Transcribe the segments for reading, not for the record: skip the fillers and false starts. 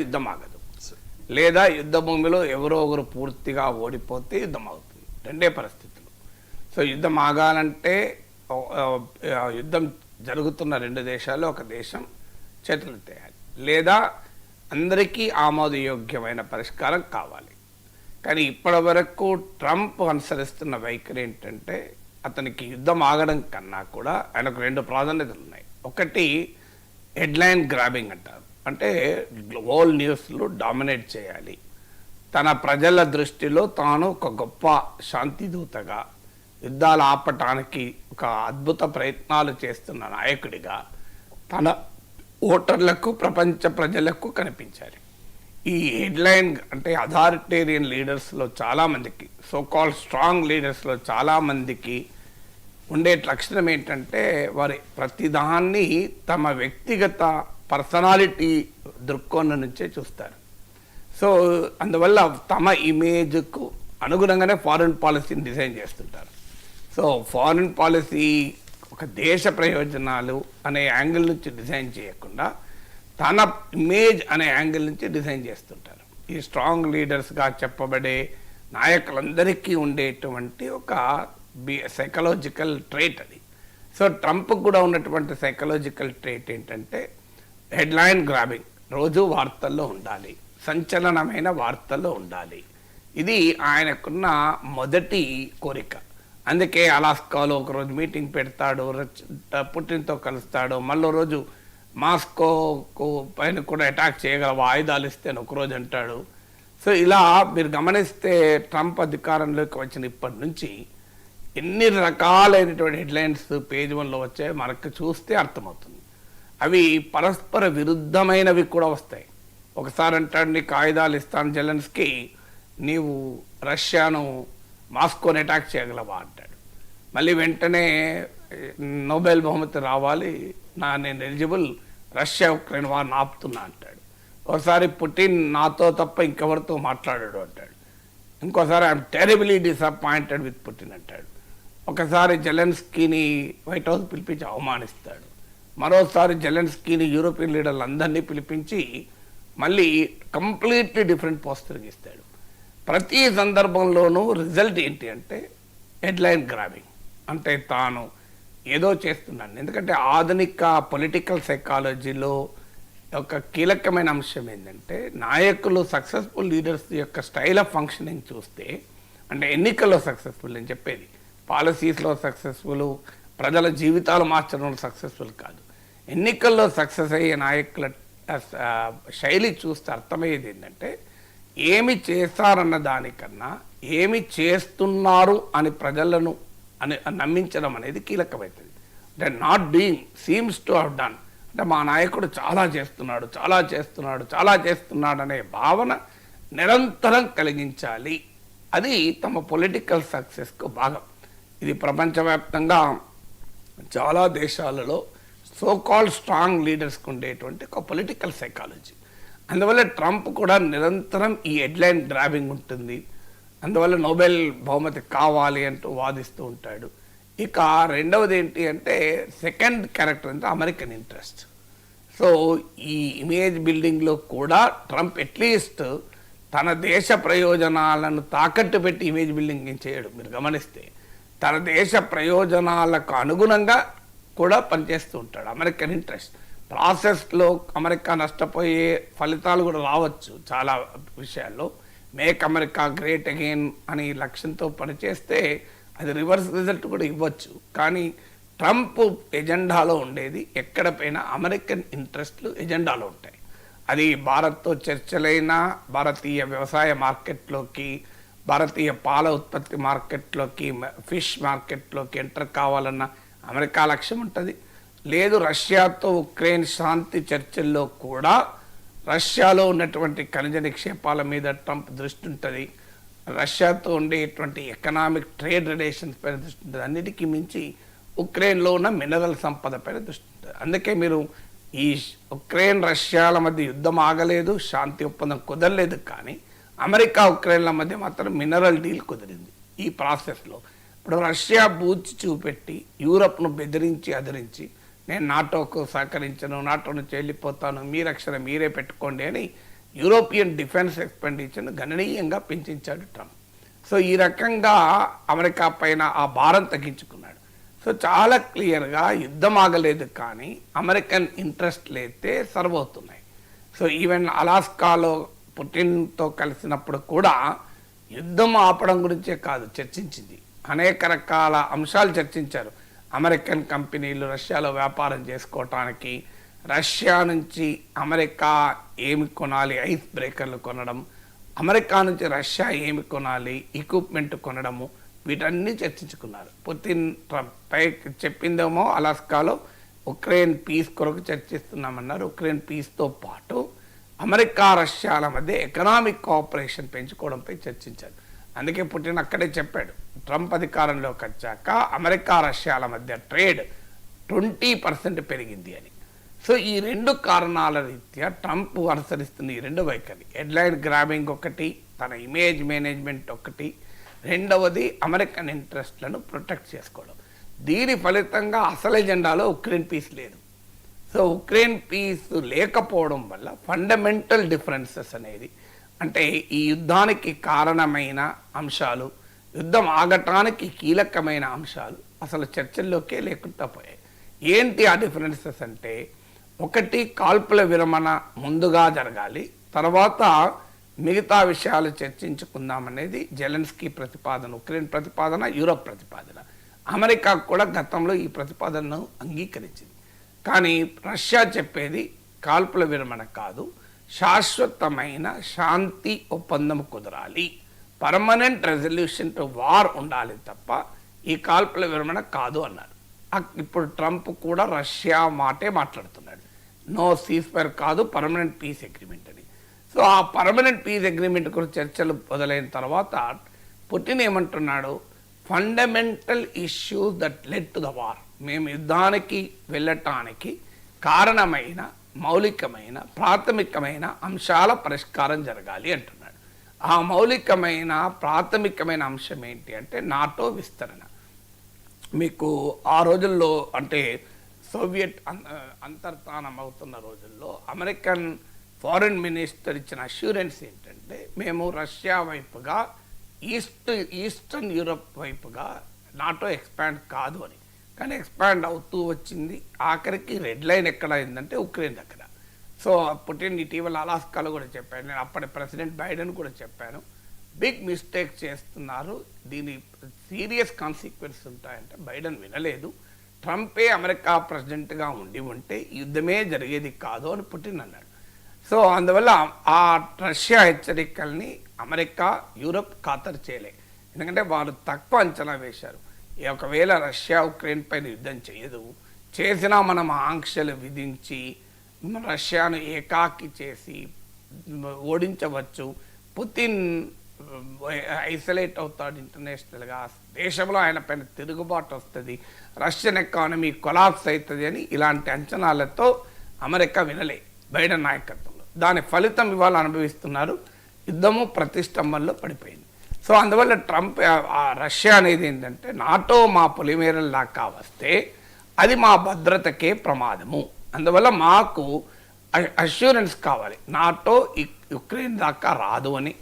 యుద్ధం ఆగదు, లేదా యుద్ధ భూమిలో ఎవరో ఒకరు పూర్తిగా ఓడిపోతే యుద్ధం అవుతుంది. రెండే పరిస్థితులు. సో యుద్ధం ఆగాలంటే యుద్ధం జరుగుతున్న రెండు దేశాల్లో ఒక దేశం చేతులు ఎత్తేయాలి, లేదా అందరికీ ఆమోదయోగ్యమైన పరిష్కారం కావాలి. కానీ ఇప్పటి వరకు ట్రంప్ అనుసరిస్తున్న వైఖరి ఏంటంటే అతనికి యుద్ధం ఆగడం కన్నా కూడా ఆయనకు రెండు ప్రాధాన్యతలు ఉన్నాయి. ఒకటి హెడ్లైన్ గ్రాబింగ్ అంటారు, అంటే వరల్డ్ న్యూస్లో డామినేట్ చేయాలి. తన ప్రజల దృష్టిలో తాను ఒక గొప్ప శాంతిదూతగా, యుద్ధాలు ఆపటానికి ఒక అద్భుత ప్రయత్నాలు చేస్తున్న నాయకుడిగా తన ఓటర్లకు, ప్రపంచ ప్రజలకు కనిపించాలి. ఈ హెడ్లైన్ అంటే అథారిటేరియన్ లీడర్స్లో చాలామందికి, సోకాల్ స్ట్రాంగ్ లీడర్స్లో చాలామందికి ఉండే లక్షణం ఏంటంటే వారి ప్రతిదాన్ని తమ వ్యక్తిగత పర్సనాలిటీ దృక్కోణం నుంచే చూస్తారు. సో అందువల్ల తమ ఇమేజ్కు అనుగుణంగానే ఫారిన్ పాలసీని డిజైన్ చేస్తుంటారు. సో ఫారిన్ పాలసీ ఒక దేశ ప్రయోజనాలు అనే యాంగిల్ నుంచి డిజైన్ చేయకుండా తన ఇమేజ్ అనే యాంగిల్ నుంచి డిజైన్ చేస్తుంటారు. ఈ స్ట్రాంగ్ లీడర్స్గా చెప్పబడే నాయకులందరికీ ఉండేటువంటి ఒక సైకలాజికల్ ట్రేట్ అది. సో ట్రంప్ కూడా ఉన్నటువంటి సైకలాజికల్ ట్రేట్ ఏంటంటే హెడ్లైన్ గ్రాబింగ్, రోజు వార్తల్లో ఉండాలి, సంచలనమైన వార్తల్లో ఉండాలి. ఇది ఆయనకున్న మొదటి కోరిక. అందుకే అలాస్కాలో ఒకరోజు మీటింగ్ పెడతాడు, పుటిన్తో కలుస్తాడు, మళ్ళీ రోజు మాస్కోకు పైన కూడా అటాక్ చేయగల ఆయుధాలు ఇస్తే అని ఒకరోజు అంటాడు. సో ఇలా మీరు గమనిస్తే ట్రంప్ అధికారంలోకి వచ్చిన ఇప్పటి నుంచి ఎన్ని రకాలైనటువంటి హెడ్లైన్స్ పేజ్ 1లో వచ్చాయో మనకు చూస్తే అర్థమవుతుంది. అవి పరస్పర విరుద్ధమైనవి కూడా వస్తాయి. ఒకసారి అంటాడు, నీకు ఆయుధాలు ఇస్తాను జెలెన్స్కీ, నీవు రష్యాను మాస్కోని అటాక్ చేయగలవా అంటాడు. మళ్ళీ వెంటనే నోబెల్ బహుమతి రావాలి, నేను ఎలిజిబుల్, రష్యా ఉక్రెయిన్ వారిని ఆపుతున్నా అంటాడు. ఒకసారి పుటిన్ నాతో తప్ప ఇంకెవరితో మాట్లాడాడు అంటాడు. ఇంకోసారి I'm terribly disappointed with Putin అంటాడు. ఒకసారి జెలెన్స్కీని వైట్ హౌస్ పిలిపించి అవమానిస్తాడు. మరోసారి జెలెన్స్కీని యూరోపియన్ లీడర్లు అందరినీ పిలిపించి మళ్ళీ కంప్లీట్లీ డిఫరెంట్ పోస్టరింగ్ ఇస్తాడు. ప్రతి సందర్భంలోనూ రిజల్ట్ ఏంటి అంటే హెడ్లైన్ గ్రాబింగ్, అంటే తాను ఏదో చేస్తున్నాను. ఎందుకంటే ఆధునిక పొలిటికల్ సైకాలజీలో ఒక కీలకమైన అంశం ఏంటంటే నాయకులు, సక్సెస్ఫుల్ లీడర్స్ యొక్క స్టైల్ ఆఫ్ ఫంక్షనింగ్ చూస్తే, అంటే ఎన్నికల్లో సక్సెస్ఫుల్ అని చెప్పేది, పాలసీస్లో సక్సెస్ఫుల్, ప్రజల జీవితాలు మార్చడంలో సక్సెస్ఫుల్ కాదు. ఎన్నికల్లో సక్సెస్ అయ్యే నాయకుల శైలి చూస్తే అర్థమయ్యేది ఏంటంటే ఏమి చేస్తారన్న దానికన్నా ఏమి చేస్తున్నారు అని ప్రజలను నమ్మించడం అనేది కీలకమవుతుంది. అంటే not doing seems to have done, అంటే మా నాయకుడు చాలా చేస్తున్నాడు, చాలా చేస్తున్నాడు, చాలా చేస్తున్నాడు అనే భావన నిరంతరం కలిగించాలి. అది తమ పొలిటికల్ సక్సెస్కు భాగం. ఇది ప్రపంచవ్యాప్తంగా చాలా దేశాలలో సోకాల్ స్ట్రాంగ్ లీడర్స్కి ఉండేటువంటి ఒక పొలిటికల్ సైకాలజీ. అందువల్ల ట్రంప్ కూడా నిరంతరం ఈ హెడ్లైన్ గ్రాబింగ్ ఉంటుంది. అందువల్ల నోబెల్ బహుమతి కావాలి అంటూ వాదిస్తూ ఉంటాడు. ఇక రెండవది ఏంటి అంటే సెకండ్ క్యారెక్టర్ అంటే అమెరికన్ ఇంట్రెస్ట్. సో ఈ ఇమేజ్ బిల్డింగ్లో కూడా ట్రంప్ అట్లీస్ట్ తన దేశ ప్రయోజనాలను తాకట్టు పెట్టి ఇమేజ్ బిల్డింగ్ ఏం చేయడు. మీరు గమనిస్తే తన దేశ ప్రయోజనాలకు అనుగుణంగా కూడా పనిచేస్తూ ఉంటాడు. అమెరికన్ ఇంట్రెస్ట్ ప్రాసెస్లో అమెరికా నష్టపోయే ఫలితాలు కూడా రావచ్చు చాలా విషయాల్లో. మేక్ అమెరికా గ్రేట్ అగైన్ అని లక్ష్యంతో పనిచేస్తే అది రివర్స్ రిజల్ట్ కూడా ఇవ్వచ్చు. కానీ ట్రంప్ ఎజెండాలో ఉండేది ఎక్కడ పైన అమెరికన్ ఇంట్రెస్ట్లు ఎజెండాలో ఉంటాయి. అది భారత్తో చర్చలైనా, భారతీయ వ్యవసాయ మార్కెట్లోకి, భారతీయ పాల ఉత్పత్తి మార్కెట్లోకి, ఫిష్ మార్కెట్లోకి ఎంటర్ కావాలన్న అమెరికా లక్ష్యం ఉంటుంది. లేదు రష్యాతో ఉక్రెయిన్ శాంతి చర్చల్లో కూడా రష్యాలో ఉన్నటువంటి ఖనిజ నిక్షేపాల మీద ట్రంప్ దృష్టి ఉంటుంది. రష్యాతో ఉండేటువంటి ఎకనామిక్ ట్రేడ్ రిలేషన్స్ పైన దృష్టి ఉంటుంది. అన్నిటికీ మించి ఉక్రెయిన్లో ఉన్న మినరల్ సంపద పైన దృష్టి ఉంటుంది. అందుకే మీరు ఈ ఉక్రెయిన్ రష్యాల మధ్య యుద్ధం ఆగలేదు, శాంతి ఒప్పందం కుదరలేదు. కానీ అమెరికా ఉక్రెయిన్ల మధ్య మాత్రం మినరల్ డీల్ కుదిరింది. ఈ ప్రాసెస్లో ఇప్పుడు రష్యా బూచి చూపెట్టి యూరప్ను బెదిరించి అదిరించి నేను నాటోకు సహకరించను, నాటో నుంచి వెళ్ళిపోతాను, మీ రక్షణ మీరే పెట్టుకోండి అని యూరోపియన్ డిఫెన్స్ ఎక్స్పెండిచర్ను గణనీయంగా పెంచాడు ట్రంప్. సో ఈ రకంగా అమెరికా పైన ఆ భారం తగ్గించుకున్నాడు. సో చాలా క్లియర్గా యుద్ధం ఆగలేదు, కానీ అమెరికన్ ఇంట్రెస్ట్లు అయితే సర్వ్ అవుతున్నాయి. సో ఈవెన్ అలాస్కాలో పుటిన్తో కలిసినప్పుడు కూడా యుద్ధం ఆపడం గురించే కాదు చర్చించింది, అనేక రకాల అంశాలు చర్చించారు. అమెరికన్ కంపెనీలు రష్యాలో వ్యాపారం చేసుకోవటానికి, రష్యా నుంచి అమెరికా ఏమి కొనాలి, ఐస్ బ్రేకర్లు కొనడం, అమెరికా నుంచి రష్యా ఏమి కొనాలి, ఎక్విప్మెంట్ కొనడము, వీటన్నీ చర్చించుకున్నారు. పుతిన్ పై చెప్పిందేమో అలాస్కాలో ఉక్రెయిన్ పీస్ కొరకు చర్చిస్తున్నామన్నారు. ఉక్రెయిన్ పీస్తో పాటు అమెరికా రష్యాల మధ్య ఎకనామిక్ కోఆపరేషన్ పెంచుకోవడంపై చర్చించారు. అందుకే పుటిన్ అక్కడే చెప్పాడు, ట్రంప్ అధికారంలోకి వచ్చాక అమెరికా రష్యాల మధ్య ట్రేడ్ 20% పెరిగింది అని. సో ఈ రెండు కారణాల రీత్యా ట్రంప్ అనుసరిస్తున్న ఈ రెండు వైఖరి, హెడ్లైన్ గ్రాబింగ్ ఒకటి, తన ఇమేజ్ మేనేజ్మెంట్ ఒకటి, రెండవది అమెరికన్ ఇంట్రెస్ట్లను ప్రొటెక్ట్ చేసుకోవడం. దీని ఫలితంగా అసలు ఎజెండాలో ఉక్రెయిన్ పీస్ లేదు. సో ఉక్రెయిన్ పీస్ లేకపోవడం వల్ల ఫండమెంటల్ డిఫరెన్సెస్ అనేది, అంటే ఈ యుద్ధానికి కారణమైన అంశాలు, యుద్ధం ఆగటానికి కీలకమైన అంశాలు అసలు చర్చల్లోకే లేకుండా పోయాయి. ఏంటి ఆ డిఫరెన్సెస్ అంటే, ఒకటి కాల్పుల విరమణ ముందుగా జరగాలి, తర్వాత మిగతా విషయాలు చర్చించుకుందామనేది జెలెన్స్కీ ప్రతిపాదన, ఉక్రెయిన్ ప్రతిపాదన, యూరోప్ ప్రతిపాదన. అమెరికా కూడా గతంలో ఈ ప్రతిపాదనను అంగీకరించింది. కానీ రష్యా చెప్పేది కాల్పుల విరమణ కాదు, శాశ్వతమైన శాంతి ఒప్పందం కుదరాలి, పర్మనెంట్ రెజల్యూషన్ టు వార్ ఉండాలి తప్ప ఈ కాల్పుల విరమణ కాదు అన్నారు. ఇప్పుడు ట్రంప్ కూడా రష్యా మాటే మాట్లాడుతున్నాడు, నో సీజ్ఫైర్ కాదు, పర్మనెంట్ పీస్ అగ్రిమెంట్ అని. సో ఆ పర్మనెంట్ పీస్ అగ్రిమెంట్ గురించి చర్చలు మొదలైన తర్వాత పుటిన్ ఏమంటున్నాడు, fundamental issues that led to the war, మేము యుద్ధానికి వెళ్ళటానికి కారణమైన మౌలికమైన ప్రాథమికమైన అంశాల పరిష్కారం జరగాలి అంటున్నాడు. ఆ మౌలికమైన ప్రాథమికమైన అంశం ఏంటి అంటే నాటో విస్తరణ. మీకు ఆ రోజుల్లో, అంటే సోవియట్ అంతర్ధానం అవుతున్న రోజుల్లో అమెరికన్ ఫారిన్ మినిస్టర్ ఇచ్చిన అష్యూరెన్స్ ఏంటంటే, మేము రష్యా వైపుగా ఈస్టర్న్ యూరప్ వైపుగా నాటో ఎక్స్పాండ్ కాదు అని. కానీ ఎక్స్పాండ్ అవుతూ వచ్చింది. ఆఖరికి రెడ్ లైన్ ఎక్కడ అయిందంటే ఉక్రెయిన్ దగ్గర. సో పుటిన్ ఇటీవల అలాస్కాలో కూడా చెప్పాను, నేను అప్పటి ప్రెసిడెంట్ బైడెన్ కూడా చెప్పాను, బిగ్ మిస్టేక్ చేస్తున్నారు, దీని సీరియస్ కాన్సిక్వెన్స్ ఉంటాయంటే బైడెన్ వినలేదు. ట్రంపే అమెరికా ప్రెసిడెంట్గా ఉంటే యుద్ధమే జరిగేది కాదు అని పుటిన్ అన్నాడు. సో అందువల్ల ఆ రష్యా హెచ్చరికల్ని అమెరికా, యూరప్ ఖాతరు చేయలే, ఎందుకంటే వారు తక్కువ అంచనా వేశారు. ఒకవేళ రష్యా ఉక్రెయిన్ పైన యుద్ధం చేయదు, చేసినా మనం ఆంక్షలు విధించి రష్యాను ఏకాకి చేసి ఓడించవచ్చు, పుతిన్ ఐసోలేట్ అవుతాడు ఇంటర్నేషనల్గా, దేశంలో ఆయన పైన తిరుగుబాటు వస్తుంది, రష్యన్ ఎకానమీ కొలాప్స్ అవుతుంది అని ఇలాంటి అంచనాలతో అమెరికా వినలే బైడెన్ నాయకత్వంలో. దాని ఫలితం ఇవాళ అనుభవిస్తున్నారు, యుద్ధము ప్రతిష్టంభనలో పడిపోయింది. సో అందువల్ల ట్రంప్ రష్యా అనేది ఏంటంటే, నాటో మా పొలిమేరల దాకా వస్తే అది మా భద్రతకే ప్రమాదము, అందువల్ల మాకు అష్యూరెన్స్ కావాలి, నాటో ఉక్రెయిన్ దాకా రాదు అని,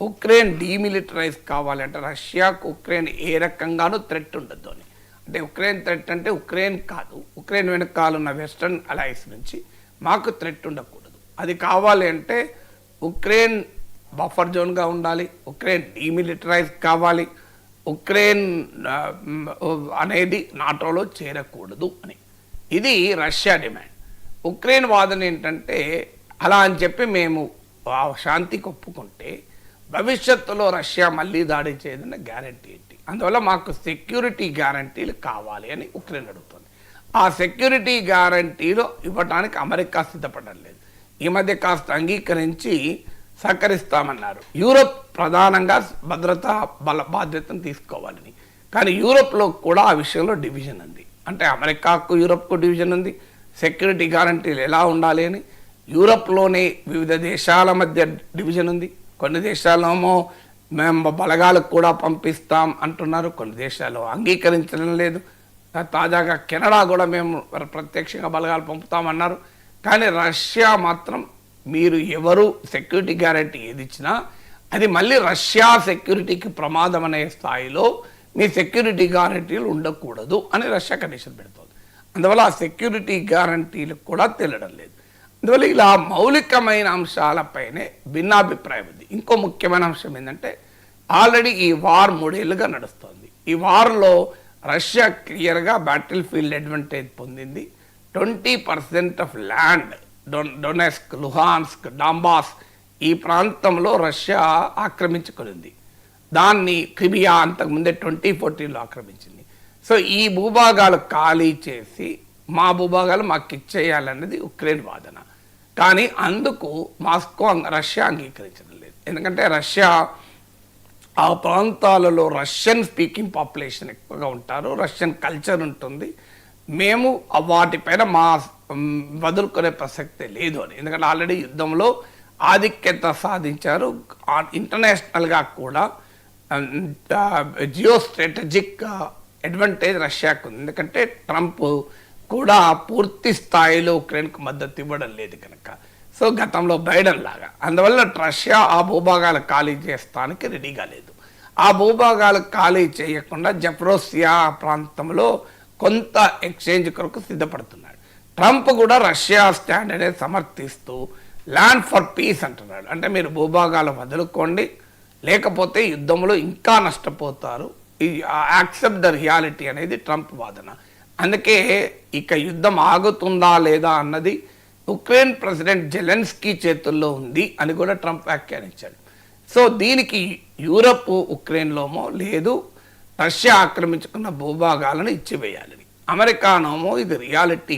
ఉక్రెయిన్ డీమిలిటరైజ్ కావాలి అంటే రష్యాకు ఉక్రెయిన్ ఏ రకంగానూ థ్రెట్ ఉండద్దు అని. అంటే ఉక్రెయిన్ థ్రెట్ అంటే ఉక్రెయిన్ కాదు, ఉక్రెయిన్ వెనకాలన్న వెస్టర్న్ అలయన్స్ నుంచి మాకు థ్రెట్ ఉండకూడదు. అది కావాలి అంటే ఉక్రెయిన్ బఫర్ జోన్గా ఉండాలి, ఉక్రెయిన్ డీమిలిటరైజ్ కావాలి, ఉక్రెయిన్ అనేది నాటోలో చేరకూడదు అని. ఇది రష్యా డిమాండ్. ఉక్రెయిన్ వాదన ఏంటంటే, అలా అని చెప్పి మేము శాంతికి ఒప్పుకుంటే భవిష్యత్తులో రష్యా మళ్ళీ దాడి చేయదన్న గ్యారంటీ ఏంటి, అందువల్ల మాకు సెక్యూరిటీ గ్యారంటీలు కావాలి అని ఉక్రెయిన్ అడుగుతుంది. ఆ సెక్యూరిటీ గ్యారంటీలు ఇవ్వడానికి అమెరికా సిద్ధపడలేదు. ఈ మధ్య కాస్త అంగీకరించి సహకరిస్తామన్నారు. యూరోప్ ప్రధానంగా భద్రతా బాధ్యతను తీసుకోవాలని, కానీ యూరోప్లో కూడా ఆ విషయంలో డివిజన్ ఉంది. అంటే అమెరికాకు యూరోప్కు డివిజన్ ఉంది, సెక్యూరిటీ గ్యారంటీలు ఎలా ఉండాలి అని. యూరోప్లోనే వివిధ దేశాల మధ్య డివిజన్ ఉంది. కొన్ని దేశాలేమో మేము బలగాలకు కూడా పంపిస్తాం అంటున్నారు, కొన్ని దేశాలు అంగీకరించడం లేదు. తాజాగా కెనడా కూడా మేము ప్రత్యక్షంగా బలగాలు పంపుతామన్నారు. కానీ రష్యా మాత్రం మీరు ఎవరు సెక్యూరిటీ గ్యారంటీ ఏది ఇచ్చినా అది మళ్ళీ రష్యా సెక్యూరిటీకి ప్రమాదం అనే స్థాయిలో మీ సెక్యూరిటీ గ్యారంటీలు ఉండకూడదు అని రష్యా కండిషన్ పెడుతుంది. అందువల్ల ఆ సెక్యూరిటీ గ్యారంటీలకు కూడా తెలియడం లేదు. అందువల్ల ఇలా మౌలికమైన అంశాలపైనే భిన్నాభిప్రాయం ఉంది. ఇంకో ముఖ్యమైన అంశం ఏంటంటే ఆల్రెడీ ఈ వార్ 3 ఏళ్ళుగా నడుస్తుంది. ఈ వార్లో రష్యా క్లియర్గా బ్యాటిల్ ఫీల్డ్ అడ్వాంటేజ్ పొందింది. 20% ఆఫ్ ల్యాండ్ డొనెస్క్, లుహాన్స్క్, డాంబాస్ ఈ ప్రాంతంలో రష్యా ఆక్రమించుకునింది. దాన్ని క్రిమియా అంతకుముందే 2014లో ఆక్రమించింది. సో ఈ భూభాగాలు ఖాళీ చేసి మా భూభాగాలు మాకు ఇచ్చేయాలన్నది ఉక్రెయిన్ వాదన. కానీ అందుకు రష్యా అంగీకరించడం లేదు. ఎందుకంటే రష్యా ఆ ప్రాంతాలలో రష్యన్ స్పీకింగ్ పాపులేషన్ ఎక్కువగా ఉంటారు, రష్యన్ కల్చర్ ఉంటుంది, మేము వాటిపైన వదులుకునే ప్రసక్తే లేదు అని. ఎందుకంటే ఆల్రెడీ యుద్ధంలో ఆధిక్యత సాధించారు. ఇంటర్నేషనల్గా కూడా జియో స్ట్రాటజిక్ అడ్వాంటేజ్ రష్యాకు ఉంది. ఎందుకంటే ట్రంప్ కూడా పూర్తి స్థాయిలో ఉక్రెయిన్కు మద్దతు ఇవ్వడం లేదు కనుక. సో గతంలో బైడెన్ లాగా. అందువల్ల రష్యా ఆ భూభాగాలు ఖాళీ చేస్తానికి రెడీగా లేదు. ఆ భూభాగాలు ఖాళీ చేయకుండా జెప్రోసియా ప్రాంతంలో కొంత ఎక్స్చేంజ్ కొరకు సిద్ధపడుతున్నాడు. ట్రంప్ కూడా రష్యా స్టాండ్ అనేది సమర్థిస్తూ ల్యాండ్ ఫర్ పీస్ అంటున్నాడు. అంటే మీరు భూభాగాలు వదులుకోండి, లేకపోతే యుద్ధంలో ఇంకా నష్టపోతారు. ఈ యాక్సెప్ట్ ద రియాలిటీ అనేది ట్రంప్ వాదన. అందుకే ఇక యుద్ధం ఆగుతుందా లేదా అన్నది ఉక్రెయిన్ ప్రెసిడెంట్ జెలెన్స్కీ చేతుల్లో ఉంది అని కూడా ట్రంప్ వ్యాఖ్యానించాడు. సో దీనికి యూరప్ ఉక్రెయిన్లోమో లేదు రష్యా ఆక్రమించుకున్న భూభాగాలను ఇచ్చివేయాలని, అమెరికానోమో ఇది రియాలిటీ